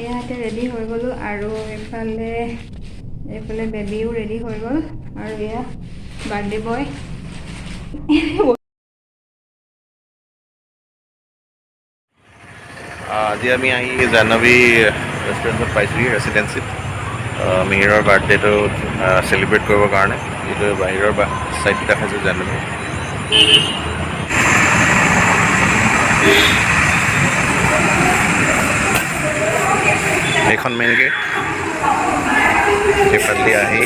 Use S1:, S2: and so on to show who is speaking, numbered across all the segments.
S1: ইয়াতে ৰেডি হৈ গ'লো আৰু এইফালে বেবিও ৰেডি হৈ গ'ল আৰু এয়া বাৰ্থডে বয়
S2: আজি আমি আহি জাহ্নৱী ৰেষ্টুৰেণ্টত পাইছোঁহি ৰেচিডেঞ্চিত মিহিৰৰ বাৰ্থডেটো চেলিব্ৰেট কৰিবৰ কাৰণে এইটো বাহিৰৰ ছাইডটো দেখাইছোঁ জাহ্নৱী এইখন মেইন গেট এইফালেদি আহি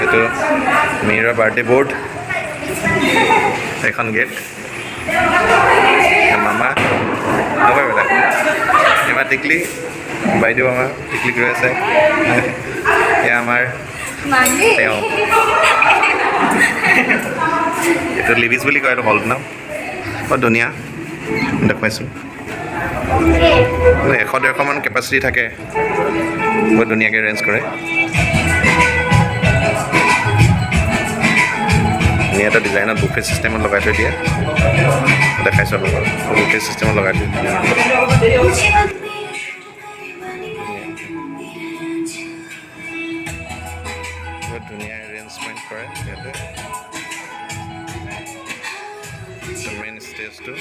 S2: এইটো মিহিৰৰ বাৰ্থডে বৰ্ড এখন গেট মামা নকয় বেটা এবাৰ টিকলি বাইদেউ আমাৰ টিকলি গৈ আছে এয়া আমাৰ তেওঁ এইটো লিভিজ বুলি কয় এইটো হলটো নাম বৰ ধুনীয়া দেখুৱাইছোঁ 100-150মান কেপাচিটি থাকে বৰ ধুনীয়াকৈ এৰেঞ্জ কৰে এটা ডিজাইনত বুফে চিষ্টেমত লগাই থৈ দিয়ে দেখাইছোঁ বুফে চিষ্টেমত লগাই থৈ দিয়ে বহুত ধুনীয়া এৰেঞ্জমেণ্ট কৰে ইয়াতে মেইন ষ্টেজটো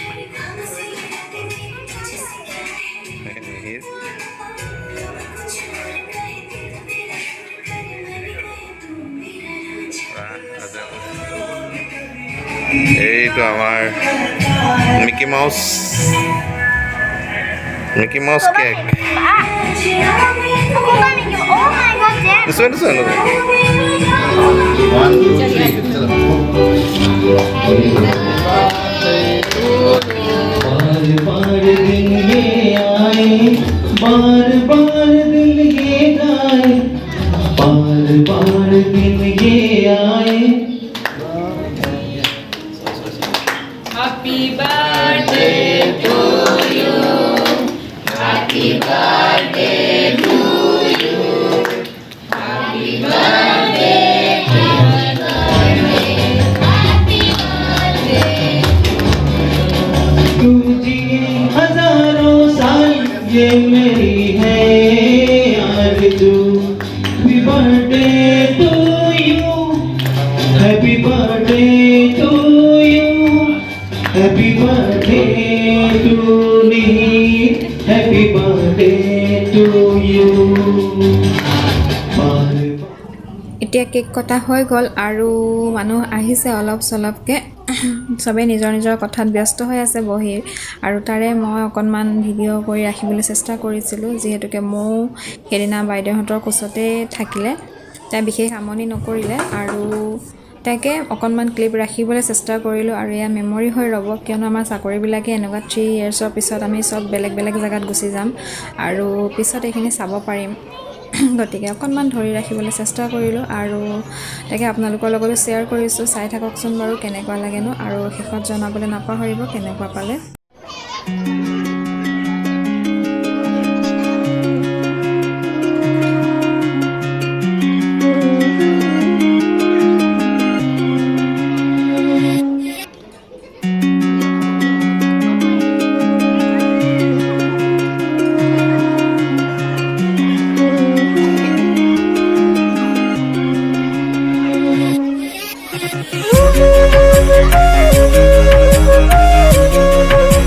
S2: মিহিৰ এইটো আমাৰ Mickey mouse cake
S3: Happy birthday to you. Happy birthday to you. Happy birthday, happy birthday, happy birthday.
S4: तू जिए हजारों साल ये मेरी है आरज़ू happy birthday to you happy birthday to you happy birthday to Mihir happy birthday to you
S1: এতিয়া cake কটা হৈ গ'ল আৰু মানুহ আহিছে অলপ চলপকৈ সবে নিজৰ নিজৰ কথাত ব্যস্ত হৈ আছে বহি আৰু তাৰে মই অকণমান ভিডিঅ' কৰি ৰাখিবলৈ চেষ্টা কৰিছিলোঁ যিহেতুকে ময়ো সেইদিনা বাইদেউহঁতৰ কোচতে থাকিলে তাই বিশেষ আমনি নকৰিলে আৰু তাকে অকণমান ক্লিপ ৰাখিবলৈ চেষ্টা কৰিলোঁ আৰু এয়া মেমৰি হৈ ৰ'ব কিয়নো আমাৰ চাকৰিবিলাকে এনেকুৱা 3 ইয়াৰ্ছৰ পিছত আমি চব বেলেগ বেলেগ জেগাত গুচি যাম আৰু পিছত এইখিনি চাব পাৰিম গতিকে অকণমান ধৰি ৰাখিবলৈ চেষ্টা কৰিলোঁ আৰু তাকে আপোনালোকৰ লগতো শ্বেয়াৰ কৰিছোঁ চাই থাককচোন বাৰু কেনেকুৱা লাগেনো আৰু শেষত জনাবলৈ নাপাহৰিব কেনেকুৱা পালে
S5: Thank you.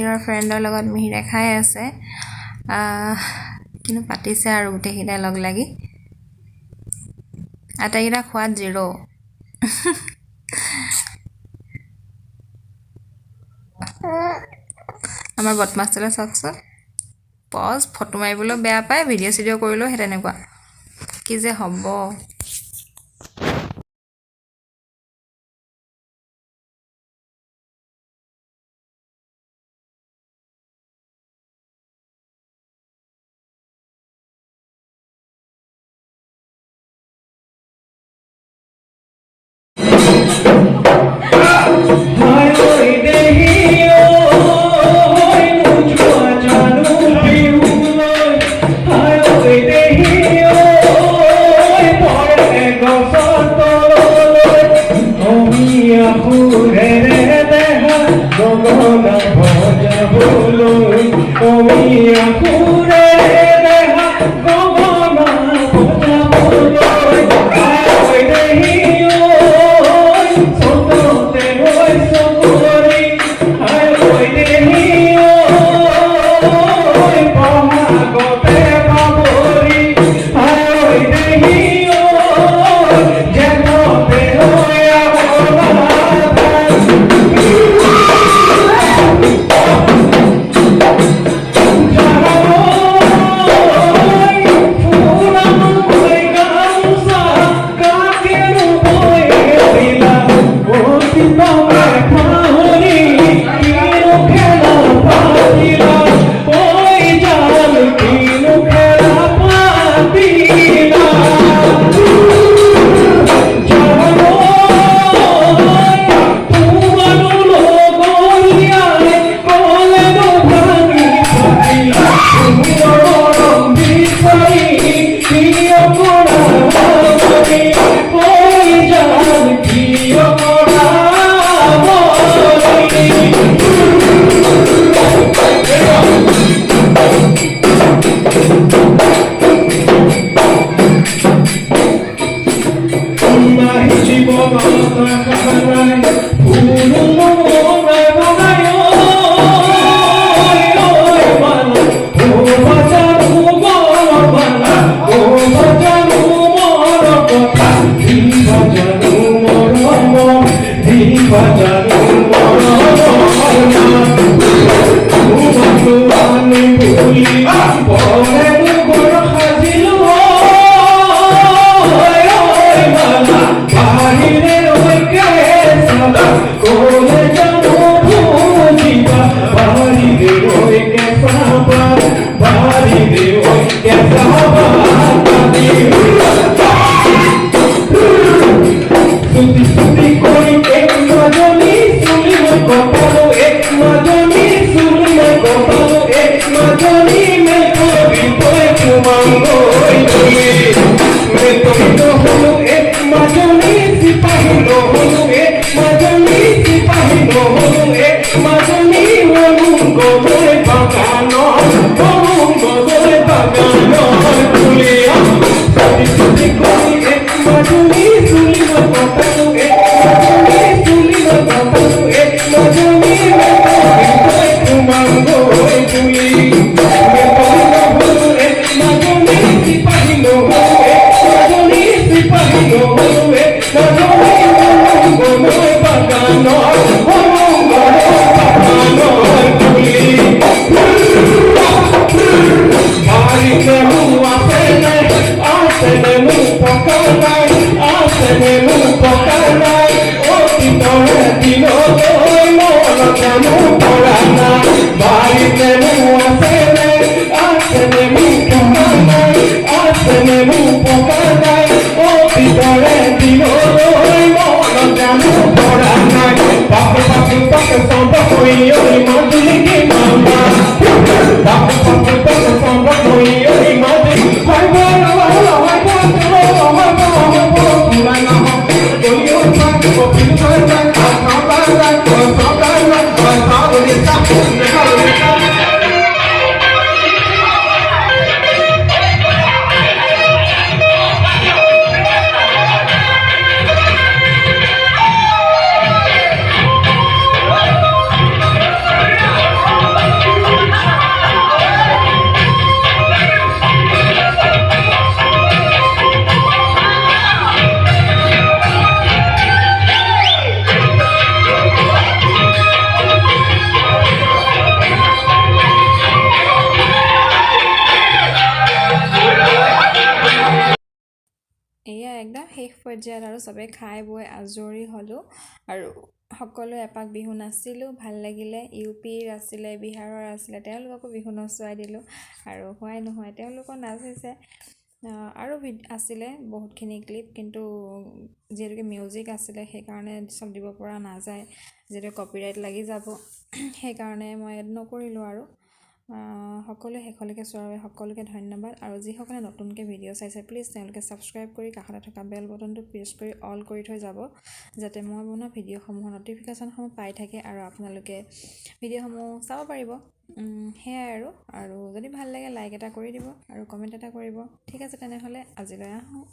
S1: মিহিৰৰ ফ্ৰেণ্ডৰ লগত মিহিৰে খাই আছে কিন্তু পাতিছে আৰু গোটেইকেইটাই লগ লাগি আটাইকেইটা খোৱাত জিৰ' আমাৰ বদমাছটোলৈ চাওকচোন পজ ফটো মাৰিবলৈ বেয়া পায় ভিডিঅ' চিডিঅ' কৰিলেও সেই তেনেকুৱা কি যে হ'ব পৰ্যায়ত আৰু চবেই খাই বৈ আজৰি হ'লোঁ আৰু সকলোৱে এপাক বিহু নাচিলোঁ, ভাল লাগিলে। ইউপিৰ আছিলে, বিহাৰৰ আছিলে, তেওঁলোককো বিহু নচুৱাই দিলোঁ আৰু হোৱাই নহয় তেওঁলোকো নাচিছে। আৰু আছিলে বহুতখিনি ক্লিপ, কিন্তু যিহেতুকে মিউজিক আছিলে সেইকাৰণে চব দিব পৰা নাযায়, যিহেতু কপিৰাইট লাগি যাব, সেইকাৰণে মই এড নকৰিলোঁ আৰু। সকলোৱে শেষলৈকে চোৱাৰ বাবে সকলোকে ধন্যবাদ। আৰু যিসকলে নতুনকৈ ভিডিঅ' চাইছে প্লিজ তেওঁলোকে ছাবস্ক্ৰাইব কৰি কাষতে থকা বেল বটনটো প্ৰেছ কৰি অল কৰি থৈ যাব, যাতে মই বনোৱা ভিডিঅ'সমূহৰ ন'টিফিকেশ্যনসমূহ পাই থাকে আৰু আপোনালোকে ভিডিঅ'সমূহ চাব পাৰিব। সেয়াই আৰু যদি ভাল লাগে লাইক এটা কৰি দিব আৰু কমেণ্ট এটা কৰিব। ঠিক আছে তেনেহ'লে আজিলৈ আহোঁ।